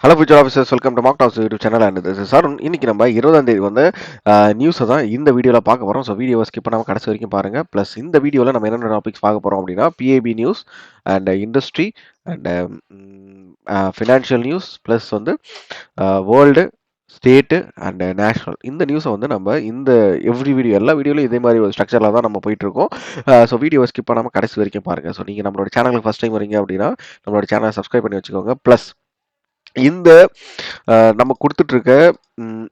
Hello future officers, welcome to Mock Talks YouTube channel. And this is Arun. இன்னைக்கு நம்ம 20ஆம் தேதி வந்து நியூஸை தான் இந்த வீடியோவில் பார்க்க போகிறோம். ஸோ வீடியோவை ஸ்கிப் பண்ணாமல் கடைசி வரைக்கும் பாருங்கள். ப்ளஸ் இந்த வீடியோவில் நம்ம என்னென்ன டாபிக்ஸ் பார்க்க போகிறோம் அப்படின்னா PAP news and industry and financial news plus வந்து வேர்ல்டு ஸ்டேட்டு அண்ட் நேஷனல் இந்த நியூஸை வந்து நம்ம இந்த எவ்ரி வீடியோ எல்லா வீடியோலையும் இதே மாதிரி ஒரு ஸ்ட்ரக்சரில் தான் நம்ம போயிட்டுருக்கோம். ஸோ வீடியோவை ஸ்கிப் பண்ணாமல் கடைசி வரைக்கும் பாருங்கள். ஸோ நீங்கள் நம்மளோட சேனலுக்கு ஃபஸ்ட் டைம் வரீங்க அப்படின்னா நம்மளோட சேனலை சப்ஸ்கிரைப் பண்ணி வச்சுக்கோங்க. ப்ளஸ் இந்த நம்ம கொடுத்துட்டு இருக்க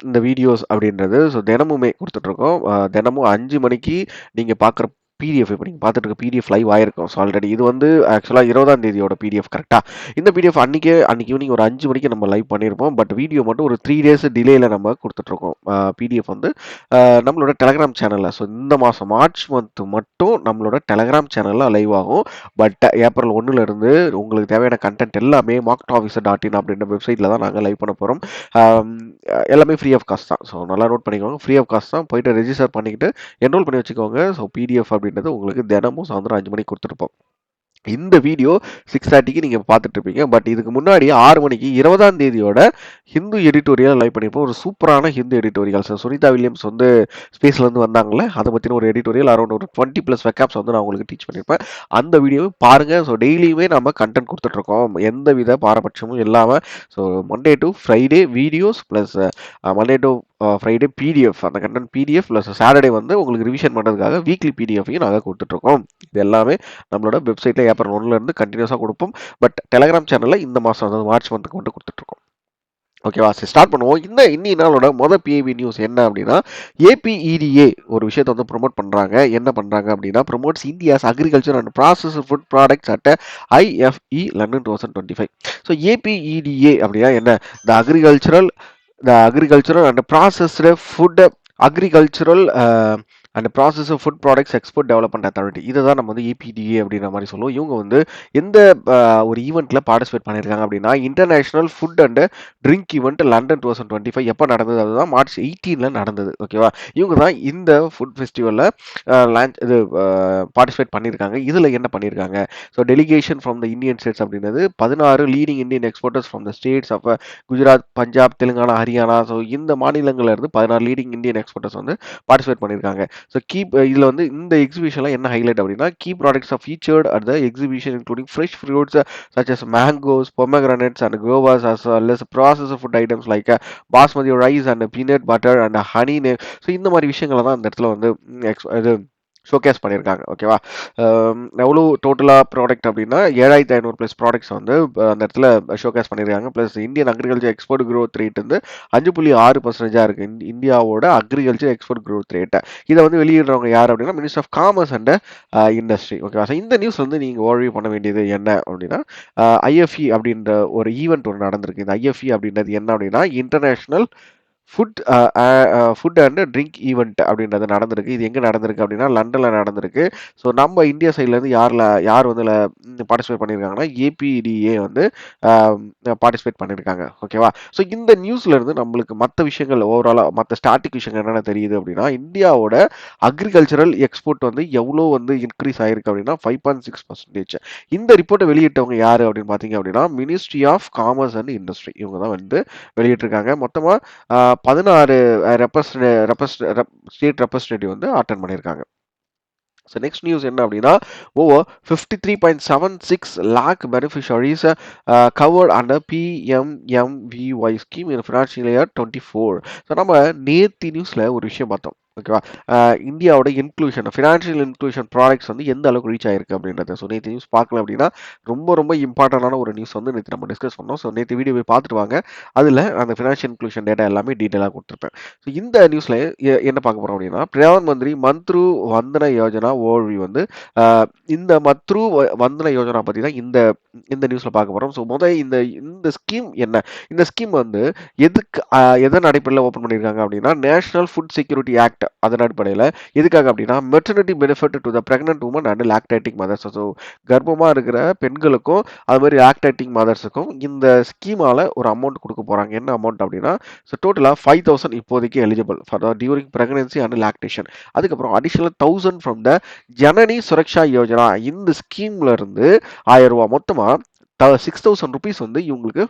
இந்த வீடியோஸ் அப்படின்றது ஸோ தினமுமே கொடுத்துட்ருக்கோம். தினமும் 5 மணிக்கு நீங்கள் பார்க்குற பிடிஎஃப் இப்போ நீங்கள் பார்த்துட்டு இருக்க பிடிஎஃப் லைவ் ஆயிருக்கும். ஸோ ஆல்ரெடி இது வந்து ஆக்சுவலாக 20ஆம் தேதியோட பிடிஎஃப் கரெக்டாக. இந்த பிடிஎஃப் அன்றைக்கி ஈவினிங் ஒரு 5 மணிக்கு நம்ம லைவ் பண்ணியிருப்போம். பட் வீடியோ மட்டும் ஒரு 3 டேஸ் டிலேயில் நம்ம கொடுத்துட்ருக்கோம். பிடிஎஃப் வந்து நம்மளோட டெலகிராம் சேனலில் ஸோ இந்த மாதம் மார்ச் மந்த் மட்டும் நம்மளோட டெலகிராம் சேனலில் லைவ் ஆகும். பட் ஏப்ரல் 1லேருந்து உங்களுக்கு தேவையான கண்டென்ட் எல்லாமே marketofficer.in அப்படின்ற வெப்சைட்டில் தான் நாங்கள் லைவ் பண்ண போகிறோம். எல்லாமே ஃப்ரீ ஆஃப் காஸ்ட் தான். ஸோ நல்லா நோட் பண்ணிக்கோங்க. ஃப்ரீ ஆஃப் காஸ்ட் தான். போயிட்டு ரெஜிஸ்டர் பண்ணிக்கிட்டு என்ரோல் பண்ணி வச்சுக்கோங்க. ஸோ பிடிஎஃப் அப்படின்றது உங்களுக்கு தினமும் சாயந்தரம் 5 மணிக்கு கொடுத்துருப்போம். இந்த வீடியோ 6:30க்கு நீங்கள் பார்த்துட்டு இருப்பீங்க. பட் இதுக்கு முன்னாடி 6 மணிக்கு 20ஆம் தேதியோட ஹிந்து எடிட்டோரியல் லைவ் பண்ணியிருப்போம். ஒரு சூப்பரான Hindu editorial. Sir Sunita Williams வந்து ஸ்பேஸ்லேருந்து வந்தாங்களே, அதை பற்றின ஒரு எடிட்டோரியல் அரௌண்ட் ஒரு 20+ வெக்காப்ஸ் வந்து நான் உங்களுக்கு டீச் பண்ணியிருப்பேன். அந்த வீடியோவை பாருங்கள். ஸோ டெய்லியுமே நம்ம கண்டென்ட் கொடுத்துட்ருக்கோம், எந்த வித பாரபட்சமும் இல்லாமல். So Monday to Friday videos plus Monday to Friday PDF, அந்த கண்டென்ட் பிடிஎஃப் ப்ளஸ் சாட்டர்டே வந்து உங்களுக்கு ரிவிஷன் பண்ணுறதுக்காக வீக்லி பிடிஎஃபையும் நாங்கள் கொடுத்துட்ருக்கோம். இது எல்லாமே நம்மளோட வெப்சைட்டில் ஏப்ரல் 1லேருந்து கண்டினியூஸாக கொடுப்போம். பட் டெலகிராம் சேனலில் இந்த மாதம் அதாவது மார்ச் மந்த்துக்கு மட்டும் கொடுத்துட்ருக்கோம். ஓகேவா, சரி ஸ்டார்ட் பண்ணுவோம். இன்னி நாளோட பிஏபி நியூஸ் என்ன அப்படின்னா, ஏபிஇடிஏ ஒரு விஷயத்தை வந்து ப்ரொமோட் பண்ணுறாங்க. என்ன பண்ணுறாங்க அப்படின்னா, promotes India's agriculture and process food products at IFE London 2025. So APEDA அப்படின்னா என்ன? The agricultural and processed food agricultural and process food products export development authority. இதை தான் நம்ம வந்து ஏபிடிஏ அப்படின்ற மாதிரி சொல்லுவோம். இவங்க வந்து எந்த ஒரு ஈவெண்ட்டில் பார்ட்டிசிபேட் பண்ணியிருக்காங்க அப்படின்னா, international food and drink event London 2025 எப்போ நடந்தது? அதுதான் மார்ச் 18 நடந்தது. ஓகேவா, இவங்க தான் இந்த ஃபுட் ஃபெஸ்டிவலில் இது பார்ட்டிசிபேட் பண்ணியிருக்காங்க. இதில் என்ன பண்ணியிருக்காங்க? So delegation from the Indian states அப்படின்றது 16 leading Indian exporters from the states of Gujarat, Punjab, Telangana, Haryana. So இந்த மாநிலங்கள்ல இருந்து 16 லீடிங் இந்தியன் எக்ஸ்போர்ட்டர்ஸ் வந்து பார்ட்டிசிபேட் பண்ணியிருக்காங்க. ஸோ இதில் வந்து இந்த எக்ஸிபிஷனில் என்ன ஹைலைட் அப்படின்னா, key products of featured at the exhibition including fresh fruits such as mangoes, pomegranates and guavas as well as processed food items like basmati rice and peanut butter and honey. So இந்த மாதிரி விஷயங்களை தான் அந்த இடத்துல வந்து இது showcase பண்ணியிருக்காங்க. ஓகேவா, எவ்வளோ டோட்டலாக ப்ராடக்ட் அப்படின்னா 7500+ ப்ராடக்ட்ஸ் வந்து அந்த இடத்துல ஷோகேஸ் பண்ணியிருக்காங்க. Plus Indian agriculture export growth rate வந்து 5.6% இருக்குது. இந்தியாவோட அக்ரிகல்ச்சர் எக்ஸ்போர்ட் க்ரோத் ரேட்டை இதை வந்து வெளியிடுறவங்க யார் அப்படின்னா, minister of commerce and industry. ஓகேவா, ஸோ இந்த நியூஸ் வந்து நீங்கள் ஓவர்வியூ பண்ண வேண்டியது என்ன அப்படின்னா, ஐஎஃப்இ அப்படின்ற ஒரு ஈவெண்ட் ஒன்று நடந்திருக்கு. இந்த ஐஎஃப்இ அப்படின்றது என்ன அப்படின்னா, international food and drink event அப்படின்றது நடந்திருக்கு. இது எங்கே நடந்திருக்கு அப்படின்னா, லண்டனில் நடந்திருக்கு. ஸோ நம்ம இந்தியா சைட்லேருந்து யார் வந்து பார்ட்டிசிபேட் பண்ணியிருக்காங்கன்னா, ஏபிடிஏ வந்து பார்ட்டிசிபேட் பண்ணியிருக்காங்க. ஓகேவா, ஸோ இந்த நியூஸ்லேருந்து நம்மளுக்கு மற்ற விஷயங்கள் ஓவராலாக மற்ற ஸ்டாட்டிக் விஷயங்கள் என்னென்ன தெரியுது அப்படின்னா, இந்தியாவோட அக்ரிகல்ச்சரல் எக்ஸ்போர்ட் வந்து எவ்வளோ வந்து இன்க்ரீஸ் ஆயிருக்கு அப்படின்னா 5.6%. இந்த ரிப்போர்ட்டை வெளியிட்டவங்க யார் அப்படின்னு பார்த்தீங்க அப்படின்னா, ministry of commerce and industry. இவங்க தான் வந்து வெளியிட்டிருக்காங்க. மொத்தமாக 16 ஸ்டேட் ரெப்ரஸன்டேட்டிவ் வந்து அட்டென்ட் பண்ணியிருக்காங்க. ஸோ நெக்ஸ்ட் நியூஸ் என்ன அப்படின்னா, over 53.76 lakh beneficiaries covered under PMMVY scheme in financial year 24. So நம்ம நேத்தி நியூஸில் ஒரு விஷயம் பார்த்தோம். ஓகேவா, இந்தியாவோட இன்க்ளூஷன் ஃபினான்ஷியல் இன்க்ளூஷன் ப்ராடக்ட்ஸ் வந்து எந்த அளவுக்கு ரீச் ஆயிருக்கு அப்படின்றத. ஸோ நேற்று நியூஸ் பார்க்கல அப்படின்னா ரொம்ப இம்பார்ட்டண்டான ஒரு நியூஸ் வந்து நேற்று நம்ம டிஸ்கஸ் பண்ணோம். ஸோ நேற்று வீடியோ போய் பார்த்துட்டு வாங்க. அதில் அந்த ஃபினான்ஷியல் இன்க்ளூஷன் டேட்டா எல்லாமே டீட்டெயிலாக கொடுத்துருப்பேன். ஸோ இந்த நியூஸில் என்ன பார்க்க போகிறோம் அப்படின்னா, பிரதான் மந்திரி மந்த்ரு வந்தன யோஜனா ஓல்வி வந்து இந்த மத்ரு வந்தன யோஜனா பற்றி தான் இந்த நியூஸில் பார்க்க போகிறோம். ஸோ இந்த ஸ்கீம் என்ன? இந்த ஸ்கீம் வந்து எதன் அடிப்படையில் ஓப்பன் பண்ணியிருக்காங்க அப்படின்னா, நேஷனல் ஃபுட் செக்யூரிட்டி ஆக்ட் அதன் அடிப்படையில். எதுக்காக அப்படின்னா, maternity benefit to the pregnant women and lactating mothers. So கர்ப்பமாக இருக்கிற பெண்களுக்கும் அது மாதிரி லாக்டேட்டிங் மதர்ஸுக்கும் இந்த ஸ்கீமால் ஒரு அமௌண்ட் கொடுக்க போகிறாங்க. என்ன அமௌண்ட் அப்படின்னா, ஸோ டோட்டலாக 5000 இப்போதைக்கு eligible for during pregnancy and lactation. அதுக்கப்புறம் additional 1000 from the Janani Suraksha Yojana. இந்த ஸ்கீம்ல இருந்து 1000 ரூபா மொத்தமாக 6000 ருபீஸ் வந்து இவங்களுக்கு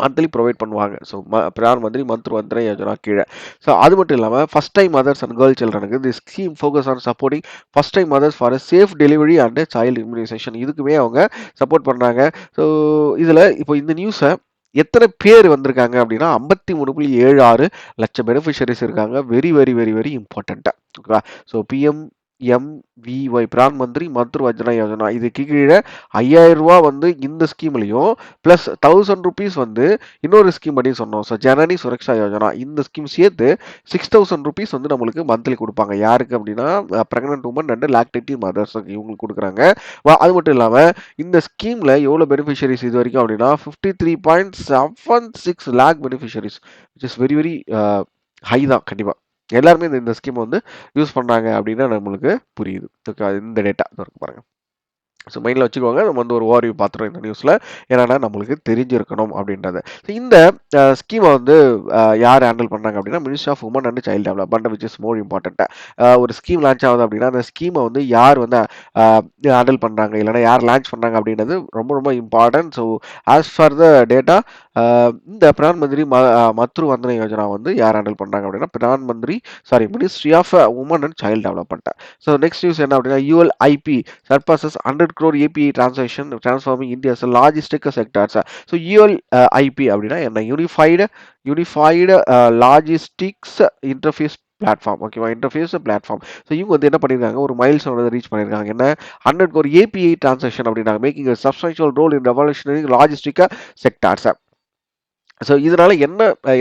மந்த்லி ப்ரொவைட் பண்ணுவாங்க. ஸோ பிரதான் மந்திரி மந்த்ரி யோஜனா கீழே. ஸோ அது மட்டும் இல்லாமல் first time mothers and girl சில்ட்ரனுக்கு the scheme focus on supporting first time mothers for safe delivery and child immunisation. இதுக்குமே அவங்க சப்போர்ட் பண்ணுறாங்க. ஸோ இதில் இப்போ இந்த நியூஸை எத்தனை பேர் வந்திருக்காங்க அப்படின்னா 53.76 லட்சம் பெனிஃபிஷரிஸ் இருக்காங்க. வெரி வெரி வெரி வெரி இம்பார்ட்டண்ட்டாக ஓகேவா. ஸோ பிஎம் எம்விஒய் பிரான் மந்திரி மந்த்ரு வஜ்னா யோஜனா இதுக்கு கீழே 5000 ரூபா வந்து இந்த ஸ்கீம்லையும் பிளஸ் 1000 ருபீஸ் வந்து இன்னொரு ஸ்கீம் படி சொன்னோம். ஸோ ஜனனி சுரக்ஷா யோஜனா இந்த ஸ்கீம் சேர்த்து 6000 ருபீஸ் வந்து நம்மளுக்கு மந்த்லி கொடுப்பாங்க. யாருக்கு அப்படின்னா பிரெக்னன்ட் உமன் அண்ட் லாக்டேட்டிவ் மதர்ஸ் இவங்களுக்கு கொடுக்குறாங்க. அது மட்டும் இல்லாமல் இந்த ஸ்கீமில் எவ்வளோ பெனிஃபிஷரிஸ் இது வரைக்கும் அப்படின்னா 53.76 lakh beneficiaries which is very very high தான் கண்டிப்பாக. எல்லாருமே இந்த ஸ்கீம் வந்து யூஸ் பண்ணாங்க அப்படின்னா நம்மளுக்கு புரியுது. ஓகே, இந்த டேட்டா இருக்கு பாருங்க. ஸோ மைண்டில் வச்சுக்கோங்க. நம்ம வந்து ஒரு ஓவர்வியூ பார்த்துறோம் இந்த நியூஸில். ஏன்னா நம்மளுக்கு தெரிஞ்சிருக்கணும் அப்படின்றது. ஸோ இந்த ஸ்கீமை வந்து யார் ஹேண்டில் பண்ணுறாங்க அப்படின்னா ministry of women and child development which is more important. ஒரு ஸ்கீம் லான்ச் ஆகுது அப்படின்னா அந்த ஸ்கீமை வந்து யார் வந்து ஹேண்டில் பண்ணுறாங்க இல்லைன்னா யார் லான்ச் பண்ணுறாங்க அப்படின்றது ரொம்ப ரொம்ப important. So as for the data இந்த பிரதான் மந்திரி மத்ரு வந்தன யோஜனா வந்து யார் ஹேண்டில் பண்ணுறாங்க அப்படின்னா Pradhan Mantri ministry of women and child development. So next news என்ன அப்படின்னா ULIP surpasses 100 crore API transaction transforming India as a logistic sectors. So ULIP அப்படின்னா என்ன யூனிஃபைடு லாஜிஸ்டிக்ஸ் இன்டர்ஃபேஸ் பிளாட்ஃபார்ம். ஓகேவா, இன்டர்ஃபேஸ் பிளாட்ஃபார்ம். ஸோ இவங்க வந்து என்ன பண்ணியிருக்காங்க, ஒரு மைல் ஸ்டோன் வந்து ரீச் பண்ணியிருக்காங்க. என்ன 100 crore API டிரான்சாக்ஷன் அப்படின்னாங்க, making a substantial role in revolutionary logistic sectors. So இதனால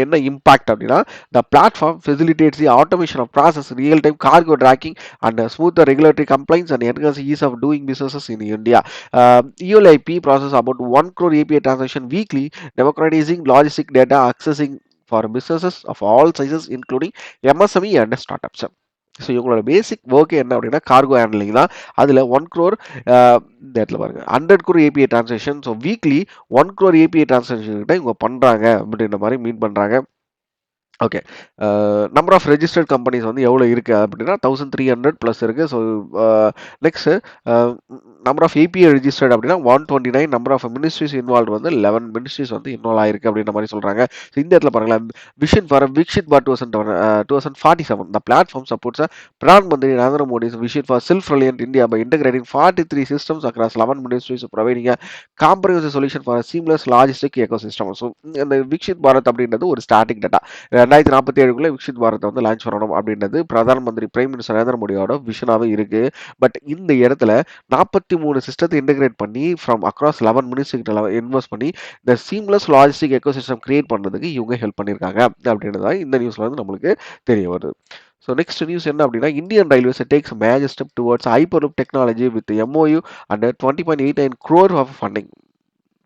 என்ன இம்பாக்ட் அப்படின்னா the platform facilitates the automation of process, real-time cargo tracking, and smoother regulatory compliance and enhances ease of doing businesses in India. ULIP process about 1 crore API transaction weekly, democratizing logistic data accessing for businesses of all sizes, including MSME and startups. So இவங்களோட பேசிக் work என்ன அப்படின்னா cargo handling தான். அதில் 1 crore இந்த இடத்துல பாருங்க 100 crore API transaction. So weekly 1 crore API transaction கிட்ட இவங்க பண்ணுறாங்க அப்படின்ற மாதிரி மீன் பண்ணுறாங்க. Okay, number of registered companies வந்து எவ்வளோ இருக்குது அப்படின்னா 1300 ப்ளஸ் இருக்குது. So next number of API registered அப்படின்னா 129. நம்பர் ஆஃப் மினிஸ்ட்ரிஸ் இன்வால்வ் வந்து 11 மினிஸ்ட்ரிஸ் வந்து இன்வால்வ் ஆயிருக்கு அப்படின்ற மாதிரி சொல்கிறாங்க. ஸோ இந்த இடத்துல பாருங்களேன், விஷன் ஃபார் விக்ஷித் பார் 2047 the platform supports Pradhan Mantri Narendra Modi's vision for self reliant India by integrating 43 systems across 11 ministries, providing a comprehensive solution for a seamless logistic ecosystem. So அந்த விக்ஷித் பாரத் அப்படின்றது ஒரு ஸ்டாட்டிக் டேட்டா. 2047 விக்ஷித் பாரத்தை வந்து லான்ச் பண்ணணும் அப்படின்றது பிரதான் மந்திரி பிரைம் மினிஸ்டர் நரேந்திர மோடியோட விஷனாகவே இருக்கு. பட் இந்த இடத்துல 43 சிஸ்டத்தை இன்டகிரேட் பண்ணி ஃப்ரம் அக்ராஸ் 11 மினிஸ்ட்ரிகிட்ட இன்வெஸ்ட் பண்ணி இந்த சீம்லெஸ் லாஜிஸ்டிக் எக்கோசிஸ்டம் கிரியேட் பண்ணுறதுக்கு இவங்க ஹெல்ப் பண்ணியிருக்காங்க அப்படின்றது தான் இந்த நியூஸ்ல வந்து நம்மளுக்கு தெரிய வருது. ஸோ நெக்ஸ்ட் நியூஸ் என்ன அப்படின்னா Indian railways takes major step towards hyperloop technology with MOU and 20.89 crore of funding.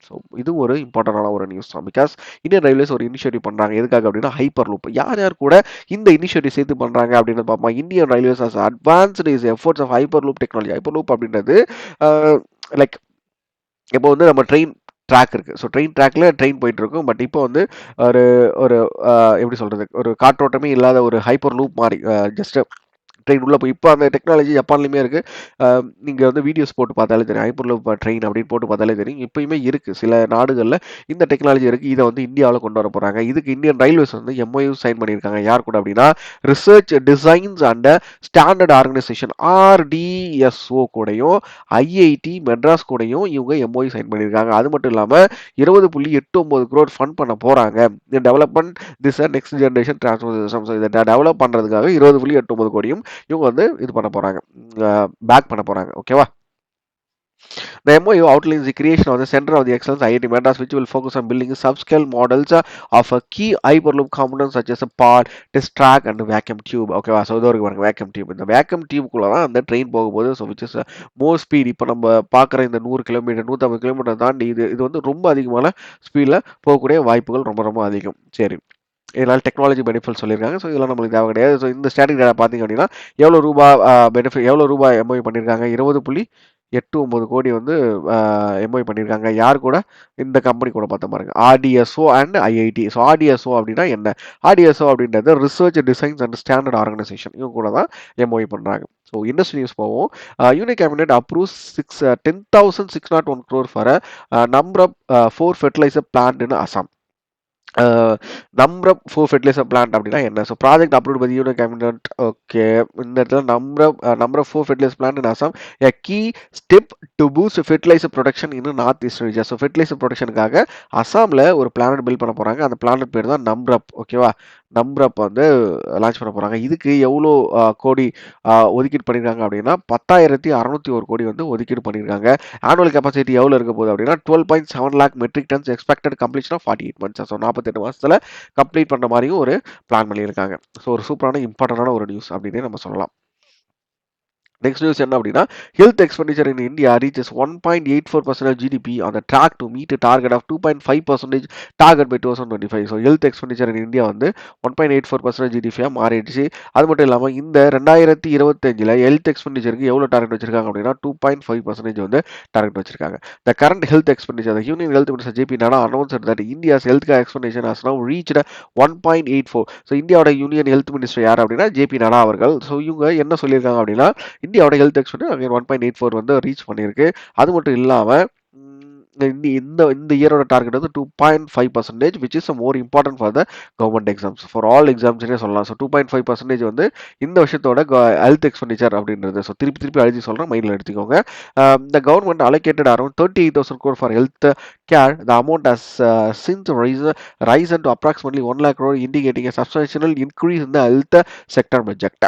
So இது ஒரு இம்பார்ட்டண்டான ஒரு நியூஸ் தான். பிகாஸ் இந்தியன் ரயில்வேஸ் ஒரு இனிஷியேட்டிவ் பண்ணுறாங்க. எதுக்காக அப்படின்னா ஹைப்பர் லூப். யார் கூட இந்த இனிஷியேட்டிவ் சேர்த்து பண்ணுறாங்க அப்படின்னு பார்ப்போம். Indian railways as advanced is efforts of hyper loop technology. Hyper loop அப்படின்றது லைக் இப்போ வந்து நம்ம ட்ரெயின் ட்ராக் இருக்குது. ஸோ ட்ராக்ல ட்ரெயின் போயிட்டு இருக்கும். பட் இப்போ வந்து ஒரு ஒரு எப்படி சொல்கிறது, ஒரு காற்றோட்டமே இல்லாத ஒரு ஹைப்பர் லூப் மாதிரி ஜஸ்ட் ட்ரெயின் உள்ள போய் இப்போ அந்த டெக்னாலஜி ஜப்பான்லையுமே இருக்குது. நீங்கள் வந்து வீடியோஸ் போட்டு பார்த்தாலே தெரியும். ஹைப்பர்லூப் ட்ரெயின் அப்படின்னு போட்டு பார்த்தாலே தெரியும். இப்போயுமே இருக்குது, சில நாடுகளில் இந்த டெக்னாலஜி இருக்குது. இதை வந்து இந்தியாவில் கொண்டு வர போகிறாங்க. இதுக்கு இந்தியன் ரயில்வேஸ் வந்து MOU சைன் பண்ணியிருக்காங்க. யார் கூட அப்படின்னா research designs and standard organisation RDSO கூடயும் IIT மெட்ராஸ் கூடயும் இவங்க MOU சைன் பண்ணியிருக்காங்க. அது மட்டும் இல்லாமல் 20.89 crore ஃபண்ட் பண்ண போகிறாங்க. இந்த development this next generation transport system. So இதை டெவலப் பண்ணுறதுக்காக 20.89 கோடியும் இவங்க வந்து இது பண்ண போறாங்க, பேக் பண்ண போறாங்க. ஓகேவா. The MOU outlines the creation of the Center of the Excellence IIT Madras, which will focus on building subscale models of a key hyperloop components such as a pod, test track and vacuum tube. ஓகேவா. So இது ஒரு vacuum tube. இந்த vacuum டியூப்குள்ள தான் அந்த train போகும்போது so which is more speed. இப்போ நம்ம பார்க்குற இந்த 100 கிலோமீட்டர் 150 கிலோமீட்டர் தாண்டி இது வந்து ரொம்ப அதிகமான ஸ்பீடில் போகக்கூடிய வாய்ப்புகள் ரொம்ப ரொம்ப அதிகம். சரி, இதனால் டெக்னாலஜி பெனிஃபிட் சொல்லியிருக்காங்க. ஸோ இதெல்லாம் நம்மளுக்கு தேவை கிடையாது. ஸோ இந்த ஸ்டாட்டிக் டேட்டா பார்த்தீங்க அப்படின்னா எவ்வளோ ரூபாய் MOU பண்ணியிருக்காங்க, 20.89 கோடி வந்து MOU பண்ணியிருக்காங்க. யார் கூட, இந்த கம்பெனி கூட பார்த்த பாருங்க, RDSO and IIT. So RDSO அப்படின்னா என்ன, RDSO அப்படின்றது research designs and standard organisation. இவங்க கூட தான் MOU பண்ணுறாங்க. ஸோ இண்டஸ்ட்ரி நியூஸ் போவோம். Union cabinet approves 10,601 crore for number of 4 fertiliser plant in Assam. Number of four fertiliser plant அப்படின்னா என்ன? So project approved by union cabinet. Okay, இந்த இடத்துல number of four fertiliser plant in Assam a key step to boost fertiliser production in north east region. So fertiliser ப்ரொடக்ஷனுக்காக அசாமில் ஒரு planet build பண்ண போகிறாங்க. அந்த பிளானட் பேர் தான் நம்ரப். ஓகேவா, நம்ரப் வந்து லான்ச் பண்ண போகிறாங்க. இதுக்கு எவ்வளோ கோடி ஒதுக்கீடு பண்ணியிருக்காங்க அப்படின்னா 10,601 கோடி வந்து ஒதுக்கீடு பண்ணியிருக்காங்க. ஆனுவல் கெப்பாசிட்டி எவ்வளோ இருக்க போகுது அப்படின்னா 12.7 lakh metric tons expected completion of 48 months. So 48 மாதத்தில் கம்ப்ளீட் பண்ணுற மாதிரியும் ஒரு பிளான் பண்ணியிருக்காங்க. ஸோ ஒரு சூப்பரான இம்பார்ட்டண்டான ஒரு நியூஸ் அப்படின்னே நம்ம சொல்லலாம். நெக்ஸ்ட் நியூஸ் என்ன அப்படின்னா, health expenditure in India reaches 1.84% GDP on the track to meet target of 2.5% target by 2025. So health expenditure in India வந்து 1.84% ஜிடிபியாக மாறிடுச்சு. அது மட்டும் இல்லாமல் இந்த 2025 ஹெல்த் எக்ஸ்பெண்டிச்சருக்கு எவ்வளோ டார்கெட் வச்சிருக்காங்க அப்படின்னா 2.5% வந்து டார்கெட் வச்சிருக்காங்க. The current health expenditure union health minister JP Nadda announced that India's health care expenditure has now reached 1.84. So இந்தியாவோட யூனியன் ஹெல்த் மினிஸ்டர் யார் அப்படின்னா ஜேபி நட்டா அவர்கள். ஸோ இவங்க என்ன சொல்லியிருக்காங்க அப்படின்னா, இந்தியாவோட ஹெல்த் எக்ஸ்பெக்ட் 1.84 வந்து ரீச் பண்ணியிருக்கு. அது மட்டும் இல்லாமல் இந்த இந்த இயரோட டார்கெட் வந்து 2.5%, which is more important for the government exams, for all எக்ஸாம்ஸ்னே சொல்லலாம். ஸோ 2.5% வந்து இந்த வருஷத்தோட ஹெல்த் எக்ஸ்பெண்டிச்சர் அப்படின்றது. ஸோ திருப்பி அழுதி சொல்கிறேன், மைண்டில் எடுத்துக்கோங்க. இந்த government allocated around 38,000 crore for health care. The amount has since risen to approximately 1 lakh crore, indicating a substantial increase in the health sector budget.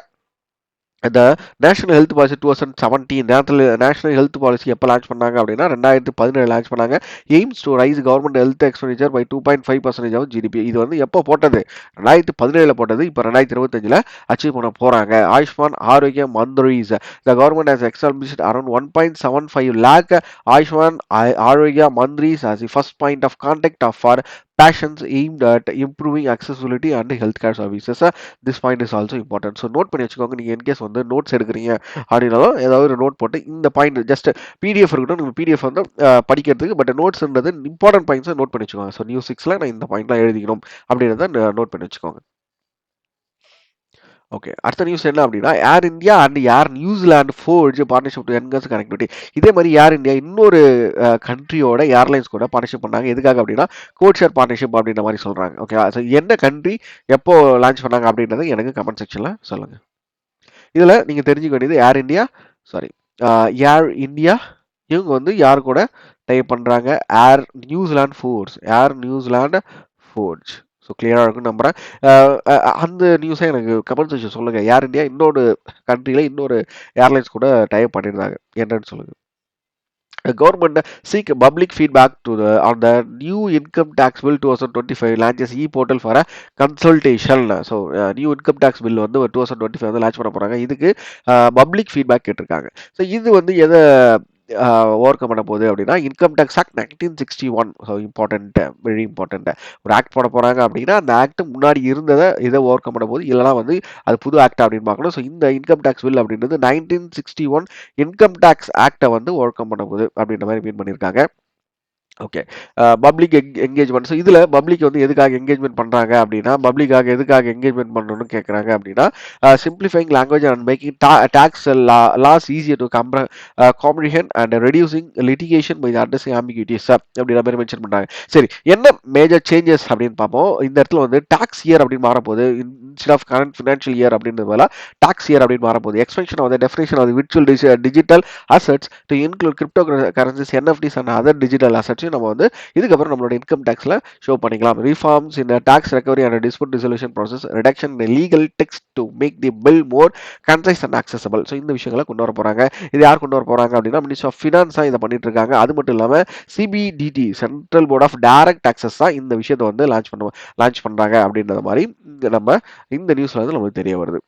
இந்த national health policy 2017 national health policy எப்போ launch பண்ணாங்க அப்படின்னா 2017 launch பண்ணாங்க. Aims to raise government health expenditure by 2.5% of GDP. இது வந்து எப்போ போட்டது? 2017 போட்டது. இப்போ 2025 அச்சீவ் பண்ண போறாங்க. Ayushman Arogya Mandirs. The government has established around 1.75 lakh Ayushman Arogya Mandirs as the first point of contact for patients aimed at improving accessibility and healthcare services. This point is also important. So note பண்ணி வச்சுக்கோங்க. நீங்கள் இன்கேஸ் வந்து நோட்ஸ் எடுக்கிறீங்க அப்படின்னாலும் ஏதாவது ஒரு நோட் போட்டு இந்த பாயிண்ட் ஜஸ்ட் பிடிஎஃப் இருக்கட்டும், நீங்கள் பிடிஎஃப் வந்து படிக்கிறதுக்கு, பட் நோட்ஸ்ன்றது இம்பார்ட்டன்ட் பாயிண்ட்ஸை நோட் பண்ணி வச்சுக்கோங்க. ஸோ நியூஸ் 6ல் நான் இந்த பாயிண்ட்லாம் எழுதிக்கணும் அப்படின்றத நோட் பண்ணி வச்சுக்கோங்க. ஓகே, அடுத்த நியூஸ் என்ன அப்படின்னா, Air India and Air New Zealand forge partnership to enhance connectivity. இதே மாதிரி ஏர் இந்தியா இன்னொரு கண்ட்ரியோட ஏர்லைன்ஸ் கூட பார்ட்னர்ஷிப் பண்ணாங்க. எதுக்காக அப்படின்னா கோட் ஷேர் பார்ட்னர்ஷிப் அப்படின்ற மாதிரி சொல்கிறாங்க. ஓகே, ஸோ என்ன கண்ட்ரி எப்போ லான்ச் பண்ணாங்க அப்படின்றத எனக்கு கமெண்ட் செக்ஷனில் சொல்லுங்கள். இதில் நீங்கள் தெரிஞ்சுக்க வேண்டியது ஏர் இந்தியா, சாரி ஏர் இந்தியா இவங்க வந்து யார் கூட டைப் பண்ணுறாங்க? ஏர் நியூசிலாந்து ஃபோர்ஜ். ஸோ கிளியராக இருக்குன்னு நம்புகிறேன். அந்த நியூஸை எனக்கு கமெண்ட் செக்ஷன் சொல்லுங்கள். ஏர் இந்தியா இன்னொரு கண்ட்ரியில் இன்னொரு ஏர்லைன்ஸ் கூட டைப் பண்ணியிருந்தாங்க, என்னன்னு சொல்லுங்கள். Government seek public feedback on the new income tax bill 2025 launches e-portal for a consultation. So new income tax bill வந்து 2025 வந்து லான்ச் பண்ண போறாங்க. இதுக்கு பப்ளிக் ஃபீட்பேக் கேட்டிருக்காங்க. ஸோ இது வந்து எதை ஓவர் கம் பண்ண போகுது அப்படின்னா, income tax act 1961. So important, very important. ஒரு ஆக்ட் போட போறாங்க அப்படின்னா அந்த ஆக்ட் முன்னாடி இருந்ததை இதை ஓவர் கம் பண்ண போது, இல்லைனா வந்து அது புது ஆக்ட் அப்படின்னு பார்க்கணும். ஸோ இந்த இன்கம் டேக்ஸ் பில் அப்படின்றது 1961 இன்கம் டேக்ஸ் ஆக்டை வந்து ஓவர் கம் பண்ண போகுது அப்படின்ற மாதிரி மீன் பண்ணியிருக்காங்க. Okay, public engagement. ஸோ இதில் பப்ளிக் வந்து எதுக்காக என்கேஜ்மெண்ட் பண்ணுறாங்க அப்படின்னா, பப்ளிக்காக எதுக்காக என்கேஜ்மெண்ட் பண்ணணும்னு கேட்குறாங்க அப்படின்னா, simplifying language and making tax laws easier to comprehend and reducing litigation by addressing ambiguities அப்படின்ற மாதிரி மென்ஷன் பண்ணுறாங்க. சரி, என்ன மேஜர் சேஞ்சஸ் அப்படின்னு பார்ப்போம். இந்த இடத்துல வந்து டாக்ஸ் இயர் அப்படின்னு மாறப்போகுது. Instead of current financial year அப்படின்றது போல டாக்ஸ் இயர் அப்படின்னு மாறப்போகுது. Expansion of the definition of virtual digital assets to include crypto currencies, NFTs and other digital assets நம்ம வந்து இதுக்கப்புறம் நம்மளோட இன்கம் டேக்ஸ்ல ஷோ பண்ணிக்கலாம். Reforms in tax recovery and dispute resolution process, reduction in legal text to make the bill more concise and accessible. So இந்த விஷயங்களை கொண்டு வர போறாங்க. இது யார் கொண்டு வர போறாங்க அப்படின்னா, மினிஸ்ட்ரி ஆஃப் ஃபினான்ஸ் தான் இதை பண்ணிட்டு இருக்காங்க. அது மட்டும் இல்லாம CBDT, central board of direct taxes தான் இந்த விஷயத்தை வந்து லான்ச் பண்றாங்க அப்படின்ற மாதிரி நம்ம இந்த நியூஸ்ல வந்து நமக்கு தெரிய வருது.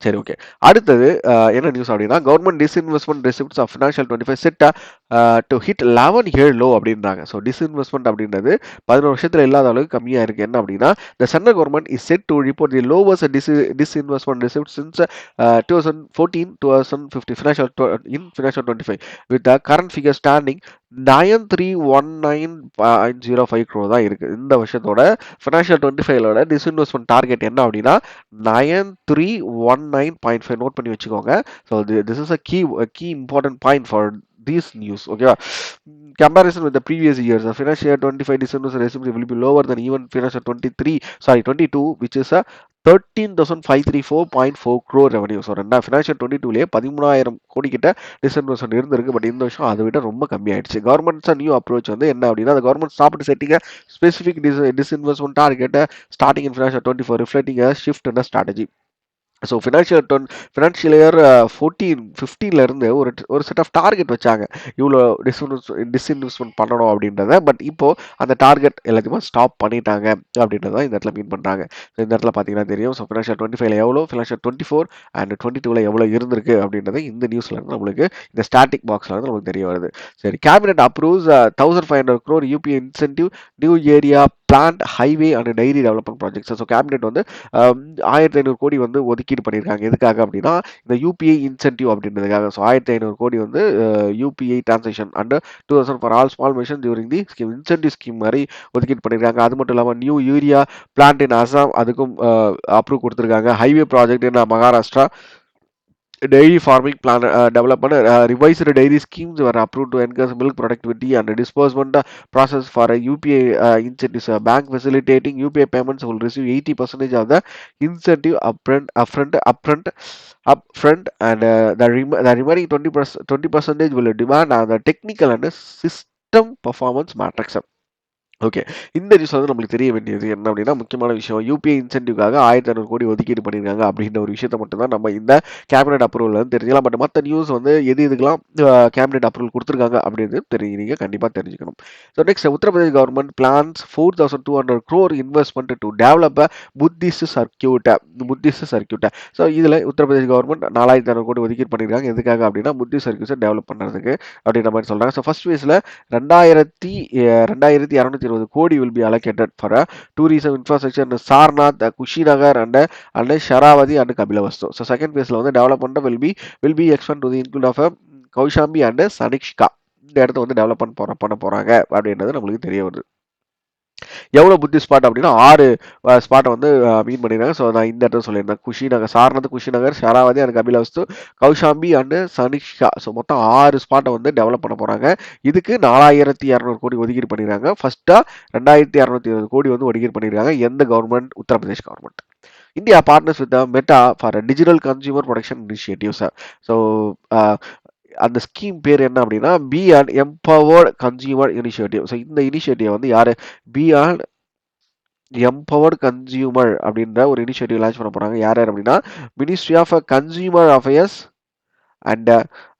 சரி, ஓகே. அடுத்தது என்ன நியூஸ் அப்படின்னா, government disinvestment receipts of financial 25 set to hit 11 year low அப்படின்றாங்க. ஸோ டிஸ்இன்வெஸ்ட்மெண்ட் அப்படின்றது 11 வருஷத்தில் இல்லாத அளவுக்கு கம்மியாக இருக்குது. என்ன அப்படின்னா, the central government is set to report the lowest disinvestment receipt since 2014-2015 financial 25 with the current figure standing 9319.05 crore தான் இருக்குது. இந்த வருஷத்தோட ஃபினான்ஷியல் 25 டிஸ்இன்வெஸ்ட்மெண்ட் டார்கெட் என்ன அப்படின்னா 9319.5. நோட் பண்ணி வச்சுக்கோங்க. So this is a key important point for these news. Okay, comparison with the previous years, the financial year 25 December resume will be lower than even financial 23, sorry 22, which is a 13,534.4 crore revenue. So financial 22லேயே 13,000 கோடி கிட்ட disinvestment இருந்திருக்கு. But இந்த வருஷம் அதை விட ரொம்ப கம்மியாயிடுச்சு. கவர்மெண்ட்ஸ் நியூ அப்ரோச் வந்து என்ன அப்படின்னா, the government stopped setting a specific disinvestment target starting in financial 24, reflecting a shift in the strategy. So financial year 15ல இருந்து ஒரு செட் ஆஃப் டார்கெட் வச்சாங்க, இவ்வளோ டிஸ்இன்வெஸ்ட்மெண்ட் பண்ணணும் அப்படின்றத. பட் இப்போ அந்த டார்கெட் எல்லாத்தையுமே ஸ்டாப் பண்ணிட்டாங்க அப்படின்றத இந்த இடத்துல மீன் பண்ணுறாங்க. ஸோ இந்த இடத்துல பார்த்தீங்கன்னா தெரியும். ஸோ ஃபினான்ஷியல் 25ல எவ்வளோ, ஃபினான்ஷியல் 24 அண்ட் 22ல எவ்வளோ இருந்திருக்கு அப்படின்றது இந்த நியூஸ்ல இருந்து நம்மளுக்கு, இந்த ஸ்டாட்டிக் பாக்ஸ்ல இருந்து நமக்கு தெரிய வருது. சரி, cabinet approves 1,500 crore UPI incentive new area plant highway and diary development projects. So cabinet வந்து 1,500 கோடி வந்து ஒதுக்கீடு பண்ணியிருக்காங்க. எதுக்காக அப்படின்னா, இந்த யூபிஐ இன்சென்டிவ் அப்படின்றதுக்காக. ஸோ 1,500 கோடி வந்து UPI transaction and 2,000 for all small mission during the scheme, incentive scheme மாதிரி ஒதுக்கீடு பண்ணியிருக்காங்க. அது மட்டும் இல்லாமல் new urea plant in Assam, அதுக்கும் அப்ரூவ் கொடுத்துருக்காங்க. Highway project in Maharashtra, dairy farming plan development, revised dairy schemes were approved to enhance milk productivity and disbursement process for a UPI incentives. Bank facilitating UPI payments will receive 80% of the incentive upfront, and the remaining 20% will demand the technical and system performance matrix. Okay, இந்த news வந்து நம்மளுக்கு தெரிய வேண்டியது என்ன அப்படின்னா, முக்கியமான விஷயம், UPI இன்சென்டிவ்காக 1,500 கோடி ஒதுக்கீடு பண்ணியிருக்காங்க அப்படின்ற ஒரு விஷயத்த மட்டும் தான் நம்ம இந்த கேபினெட் அப்ரூவல் வந்து தெரிஞ்சுக்கலாம். பட் மற்ற நியூஸ் வந்து எது இதுக்கெல்லாம் கேபினெட் அப்ரூவல் கொடுத்துருக்காங்க அப்படின்னு தெரியுங்க, கண்டிப்பாக தெரிஞ்சுக்கணும். So next, Uttar Pradesh government plans 4,200 crore investment to develop Buddhist circuit. So இதில் உத்தரப்பிரதேஷ் கவர்மெண்ட் 4,500 கோடி ஒதுக்கீடு பண்ணியிருக்காங்க. எதுக்காக அப்படின்னா, புத்திஸ்ட் சர்க்கியூட்ஸை டெவலப் பண்ணுறதுக்கு அப்படின்ற மாதிரி சொல்கிறாங்க. ஸோ ஃபர்ஸ்ட் ஃபேஸில் 2,220 கோடி will be allocated for a tourism infrastructure in Sarnath, Kushinagar and Sharavati and Kabilavastu. So second phase ல வந்து development will be expand to the include of Kaushambi and Sanikshka. இந்த இடத்த வந்து டெவலப் பண்ண போறாங்க அப்படின்றது நம்மளுக்கு தெரிய வருது. எவ்வளோ புத்தி ஸ்பாட் அப்படின்னா 6 ஸ்பாட்டை வந்து மீன் பண்ணிடுறாங்க. ஸோ நான் இந்த இடத்துல சொல்லியிருந்தேன், குஷிநகர், சாரநாத், குஷிநகர், ஷராவதி அண்ட் கபிலவஸ்து, கௌஷாம்பி அண்ட் சனிஷா. ஸோ மொத்தம் 6 ஸ்பாட்டை வந்து டெவலப் பண்ண போகிறாங்க. இதுக்கு 4,200 கோடி ஒதுக்கீடு பண்ணிடுறாங்க. ஃபர்ஸ்ட்டாக 2,220 கோடி வந்து ஒதுக்கீடு பண்ணியிருக்காங்க. எந்த government? Uttar Pradesh government. India partners with meta for digital consumer production initiatives. So அந்த ஸ்கீம் பேர் என்ன அப்படின்னா, B and empowered consumer initiative. So இந்த இனிஷியேட்டிவ் வந்து யாரு? பி அண்ட் எம்பவர்ட் கன்சியூமர் அப்படின்ற ஒரு இனிஷியேட்டிவ் லான்ச் பண்ண போறாங்க. யார் அப்படின்னா, ministry of consumer affairs and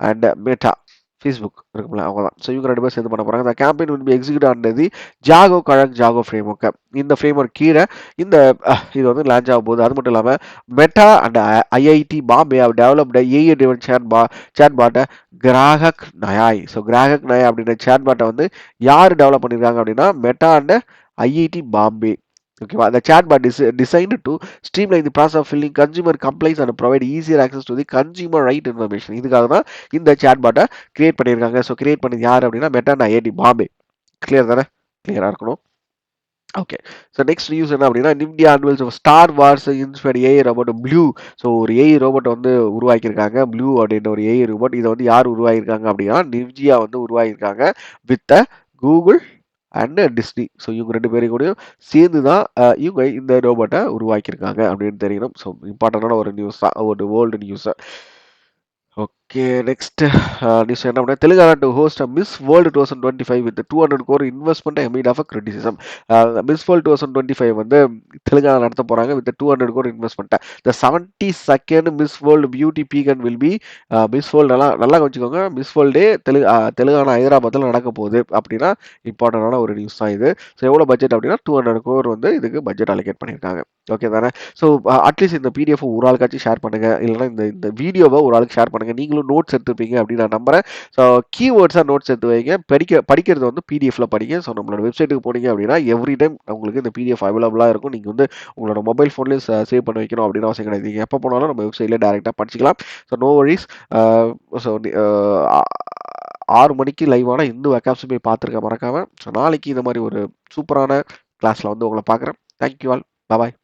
and Meta, Facebook இருக்குல்ல, அவங்க தான். ஸோ இவங்க 2 பேர் சேர்ந்து பண்ண போறாங்க. இந்த campaign will be executed under the Jaago framework. இந்த ஃப்ரேம்வொர்க் கீழே இந்த இது வந்து லான்ச் ஆக போகுது. அது மட்டும் இல்லாமல் Meta and IIT Bombay have developed a AI driven chatbot Grahak Nyay. So Grahak Nyay அப்படின்ற chatbot வந்து யார் டெவலப் பண்ணியிருக்காங்க அப்படின்னா, மெட்டா அண்ட் ஐஐடி பாம்பே. ஓகேவா? The chatbot is designed to streamline the process of filling consumer complaints and provide easier access to the consumer right information. இதுக்காக தான் இந்த chatbot create பண்ணியிருக்காங்க. ஸோ கிரியேட் பண்ணது யார் அப்படின்னா, Meta and IIT Bombay. Clear தானே? கிளியரா இருக்கணும். ஓகே, ஸோ நெக்ஸ்ட் நியூஸ் என்ன அப்படின்னா, India unveils Star Wars inspired AI robot Blue. So ஒரு ஏஐ ரோபோட் வந்து உருவாக்கியிருக்காங்க, ப்ளூ அப்படின்ற ஒரு ஏஐ ரோபோட். இதை வந்து யார் உருவாக்கியிருக்காங்க அப்படின்னா, நிவ்ஜியா வந்து உருவாக்கியிருக்காங்க with Google and Disney. So இவங்க 2 பேரையும் கூட சேர்ந்து தான் இவங்க இந்த ரோபோட்டை உருவாக்கியிருக்காங்க அப்படின்னு தெரியணும். ஸோ இம்பார்ட்டண்டான ஒரு நியூஸ் தான், ஒரு world news. Okay, next news என்ன அப்படின்னா, Telangana to host Miss World 2025 with 200 crore investment amid of criticism. Miss World 2025 வந்து தெலுங்கானா நடத்த போறாங்க with 200 crore investment. The 72nd Miss World beauty pageant will be Miss World. நல்லா வச்சுக்கோங்க, miss வேர்ல்டே Telangana ஹைதராபாத்தில் நடக்க போகுது அப்படின்னா இம்பார்ட்டண்டான ஒரு நியூஸ் தான் இது. ஸோ எவ்வளோ பட்ஜெட் அப்படின்னா 200 crore வந்து இதுக்கு பட்ஜெட் அலோகேட் பண்ணியிருக்காங்க. ஓகே தானே? ஸோ அட்லீஸ்ட் இந்த பிடிஎஃப் ஒரு ஆளுக்காச்சும் ஷேர் பண்ணுங்க, இல்லைன்னா இந்த வீடியோவை ஒரு ஆளுக்கு ஷேர் பண்ணுங்க. நீங்களும் நோட்ஸ் எடுத்துப்பீங்க அப்படின்னு நான் நம்புறேன். ஸோ கீவேர்ட்ஸாக நோட்ஸ் எடுத்து வைங்க. படிக்கிறது வந்து பிடிஎஃப்ல படிங்க. ஸோ நம்மளோட வெப்சைட்டுக்கு போனீங்க அப்படின்னா எவ்ரி டைம் உங்களுக்கு இந்த பிடிஎஃப் அவைலபிளாக இருக்கும். நீங்கள் வந்து உங்களோட மொபைல் ஃபோன்லேயும் சேவ் பண்ணி வைக்கணும் அப்படின்னு அவசியம் கிடையாது. நீங்கள் எப்போ போனாலும் நம்ம வெப்சைட்லேயே டேரெக்டாக படிச்சிக்கலாம். So no worries. ஸோ 6 மணிக்கு லைவான இந்த அகாப்ஸ் போய் பார்த்துருக்க மறக்காம. ஸோ நாளைக்கு இந்த மாதிரி ஒரு சூப்பரான கிளாஸில் வந்து உங்களை பார்க்குறேன். Thank you all. பாய்.